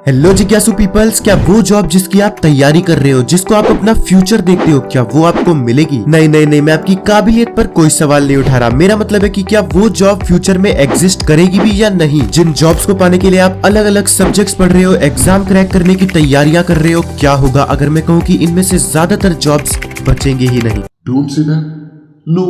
Hello जिज्ञासु peoples, क्या वो जॉब जिसकी आप तैयारी कर रहे हो, जिसको आप अपना फ्यूचर देखते हो, क्या वो आपको मिलेगी? नहीं नहीं नहीं, मैं आपकी काबिलियत पर कोई सवाल नहीं उठा रहा। मेरा मतलब है कि क्या वो जॉब फ्यूचर में एग्जिस्ट करेगी भी या नहीं। जिन जॉब्स को पाने के लिए आप अलग अलग सब्जेक्ट्स पढ़ रहे हो, एग्जाम क्रैक करने की तैयारियां कर रहे हो, क्या होगा अगर मैं कहूँ कि इनमें से ज्यादातर जॉब्स बचेंगे ही नहीं? Don't say that. No.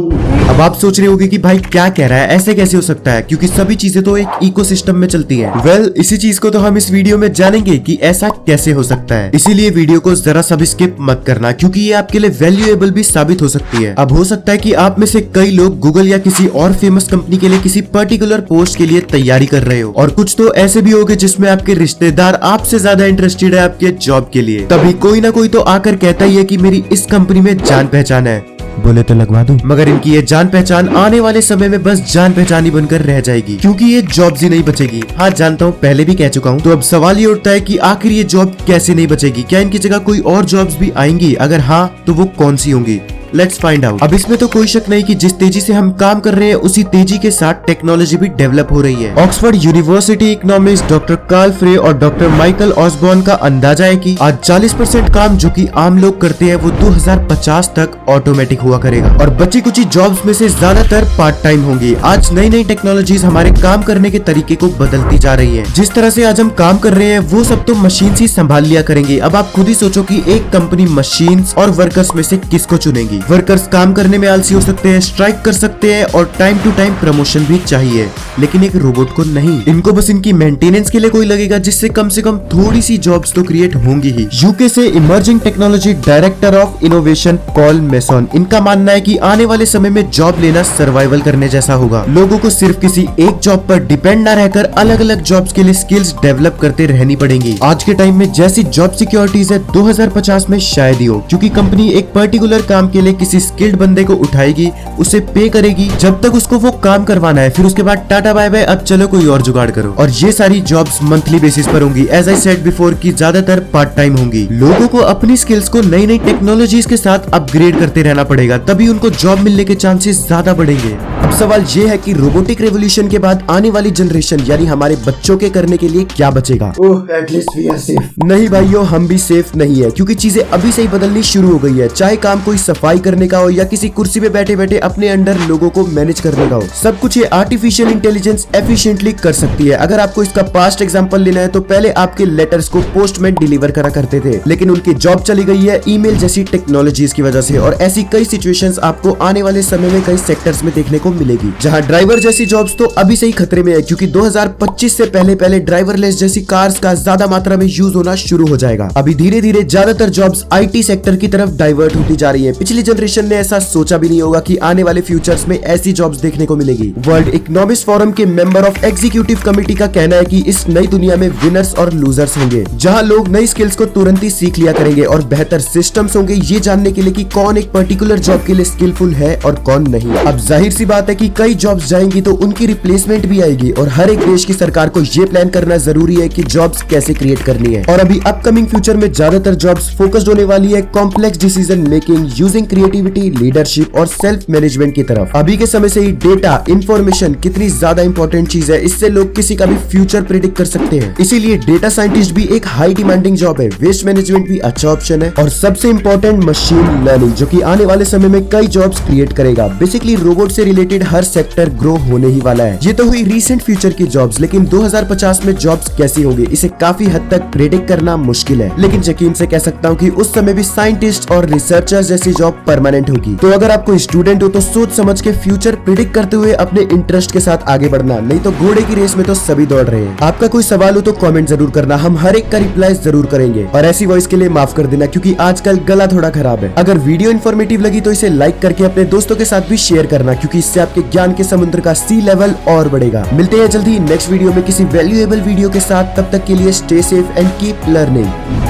अब आप सोच रहे होगे कि भाई क्या कह रहा है, ऐसे कैसे हो सकता है, क्योंकि सभी चीजें तो एक इकोसिस्टम में चलती हैं। वेल, इसी चीज को तो हम इस वीडियो में जानेंगे कि ऐसा कैसे हो सकता है। इसीलिए वीडियो को जरा सा भी स्किप मत करना, क्योंकि ये आपके लिए वैल्यूएबल भी साबित हो सकती है। अब हो सकता है कि आप में से कई लोग गूगल या किसी और फेमस कंपनी के लिए किसी पर्टिकुलर पोस्ट के लिए तैयारी कर रहे हो, और कुछ तो ऐसे भी होंगे जिसमें आपके रिश्तेदार आपसे ज्यादा इंटरेस्टेड है आपके जॉब के लिए। तभी कोई ना कोई तो आकर कहता ही है कि मेरी इस कंपनी में जान पहचान है, बोले तो लगवा दूं। मगर इनकी ये जान पहचान आने वाले समय में बस जान पहचान ही बनकर रह जाएगी, क्योंकि ये जॉब्स ही नहीं बचेगी। हाँ जानता हूँ, पहले भी कह चुका हूँ। तो अब सवाल ये उठता है कि आखिर ये जॉब कैसे नहीं बचेगी? क्या इनकी जगह कोई और जॉब्स भी आएंगी? अगर हाँ तो वो कौन सी होंगी? Let's find out. अब इसमें तो कोई शक नहीं कि जिस तेजी से हम काम कर रहे हैं, उसी तेजी के साथ टेक्नोलॉजी भी डेवलप हो रही है। Oxford University economist doctor Carl Frey और डॉक्टर माइकल ऑसबॉर्न का अंदाजा है कि आज 40% काम जो कि आम लोग करते हैं वो 2050 तक ऑटोमेटिक हुआ करेगा, और बची कुछ जॉब्स में से ज्यादातर पार्ट टाइम होंगी। आज नई नई टेक्नोलॉजीज हमारे काम करने के तरीके को बदलती जा रही है। जिस तरह से आज हम काम कर रहे हैं वो सब तो मशीन ही संभाल लिया करेंगे। अब आप खुद ही सोचो कि एक कंपनी मशीन और वर्कर्स में से किसको चुनेगी? वर्कर्स काम करने में आलसी हो सकते हैं, स्ट्राइक कर सकते हैं, और टाइम टू टाइम प्रमोशन भी चाहिए, लेकिन एक रोबोट को नहीं। इनको बस इनकी मेंटेनेंस के लिए कोई लगेगा, जिससे कम से कम थोड़ी सी जॉब्स तो क्रिएट होंगी ही। यूके से emerging technology director of innovation call mason, इनका मानना है कि आने वाले समय में जॉब लेना सर्वाइवल करने जैसा होगा। लोगों को सिर्फ किसी एक जॉब पर डिपेंड न रहकर अलग अलग जॉब्स के लिए स्किल्स डेवलप करते रहनी पड़ेंगी। आज के टाइम में जैसी जॉब सिक्योरिटीज है 2050 में शायद ही हो, क्योंकि कंपनी एक पर्टिकुलर काम के लिए किसी स्किल्ड बंदे को उठाएगी, उसे पे करेगी जब तक उसको वो काम करवाना है, फिर उसके बाद टाटा बाय बाय, अब चलो कोई और जुगाड़ करो। और ये सारी जॉब्स मंथली बेसिस पर होंगी, एज आई सेड बिफोर की ज्यादातर पार्ट टाइम होंगी। लोगों को अपनी स्किल्स को नई नई टेक्नोलॉजीज के साथ अपग्रेड करते रहना पड़ेगा, तभी उनको जॉब मिलने के चांसेस ज्यादा बढ़ेंगे। अब सवाल ये है कि रोबोटिक रेवोल्यूशन के बाद आने वाली जनरेशन यानी हमारे बच्चों के करने के लिए क्या बचेगा? At least we are safe. नहीं भाइयों, हम भी सेफ नहीं है, क्योंकि चीजें अभी से ही बदलनी शुरू हो गई है। चाहे काम कोई सफाई करने का हो या किसी कुर्सी पे बैठे बैठे अपने अंडर लोगों को मैनेज करने का हो, सब कुछ ये आर्टिफिशियल इंटेलिजेंस एफिशिएंटली कर सकती है। अगर आपको इसका पास्ट एग्जांपल लेना है तो पहले आपके लेटर्स को पोस्टमैन डिलीवर करा करते थे, लेकिन उनकी जॉब चली गई है ईमेल जैसी टेक्नोलॉजीज की वजह से। और ऐसी कई सिचुएशंस आपको आने वाले समय में कई सेक्टर्स में देखने को मिलेगी, जहां ड्राइवर जैसी जॉब्स तो अभी से ही खतरे में है, क्योंकि 2025 से पहले पहले ड्राइवरलेस जैसी कार्स का ज्यादा मात्रा में यूज होना शुरू हो जाएगा। अभी धीरे धीरे ज्यादातर जॉब्स आईटी सेक्टर की तरफ डाइवर्ट होती जा रही है। पिछली जनरेशन ने ऐसा सोचा भी नहीं होगा कि आने वाले फ्यूचर्स में ऐसी जॉब्स देखने को मिलेगी। वर्ल्ड इकोनॉमिक फोरम के मेंबर ऑफ एग्जीक्यूटिव कमेटी का कहना है कि इस नई दुनिया में विनर्स और लूजर्स होंगे, जहां लोग नई स्किल्स को तुरंत ही सीख लिया करेंगे, और बेहतर सिस्टम्स होंगे ये जानने के लिए कि कौन एक पर्टिकुलर जॉब के लिए स्किलफुल है और कौन नहीं। अब जाहिर सी बात है कि कई जॉब्स जाएंगी तो उनकी रिप्लेसमेंट भी आएगी, और हर एक देश की सरकार को ये प्लान करना जरूरी है कि जॉब्स कैसे क्रिएट करनी है। और अभी अपकमिंग फ्यूचर में ज्यादातर जॉब्स फोकस्ड होने वाली है complex decision making using creativity, leadership और सेल्फ मैनेजमेंट की तरफ। अभी के समय से ही डेटा इंफॉर्मेशन कितनी ज्यादा इंपॉर्टेंट चीज है, इससे लोग किसी का भी फ्यूचर प्रेडिक्ट कर सकते हैं। इसीलिए डेटा साइंटिस्ट भी एक हाई डिमांडिंग जॉब है। वेस्ट मैनेजमेंट भी अच्छा ऑप्शन है, और सबसे इंपॉर्टेंट मशीन लर्निंग, जो कि आने वाले समय में कई जॉब्स क्रिएट करेगा। बेसिकली रोबोट से रिलेटेड हर सेक्टर ग्रो होने ही वाला है। ये तो हुई रिसेंट फ्यूचर की जॉब्स, लेकिन 2050 में जॉब्स कैसी होंगी इसे काफी हद तक प्रेडिक्ट करना मुश्किल है। लेकिन यकीन से कह सकता हूँ कि उस समय भी साइंटिस्ट और रिसर्चर्स जैसी जॉब परमानेंट होगी। तो अगर आप कोई स्टूडेंट हो तो सोच समझ के फ्यूचर प्रिडिक्ट करते हुए अपने इंटरेस्ट के साथ आगे बढ़ना, नहीं तो घोड़े की रेस में तो सभी दौड़ रहे हैं। आपका कोई सवाल हो तो कमेंट जरूर करना, हम हर एक का रिप्लाई जरूर करेंगे। और ऐसी वॉइस के लिए माफ कर देना, क्योंकि आजकल गला थोड़ा खराब है। अगर वीडियो इन्फॉर्मेटिव लगी तो इसे लाइक करके अपने दोस्तों के साथ भी शेयर करना, क्योंकि इससे आपके ज्ञान के समुद्र का सी लेवल और बढ़ेगा। मिलते हैं जल्दी नेक्स्ट वीडियो में किसी वैल्यूएबल वीडियो के साथ, तब तक के लिए stay safe and keep learning.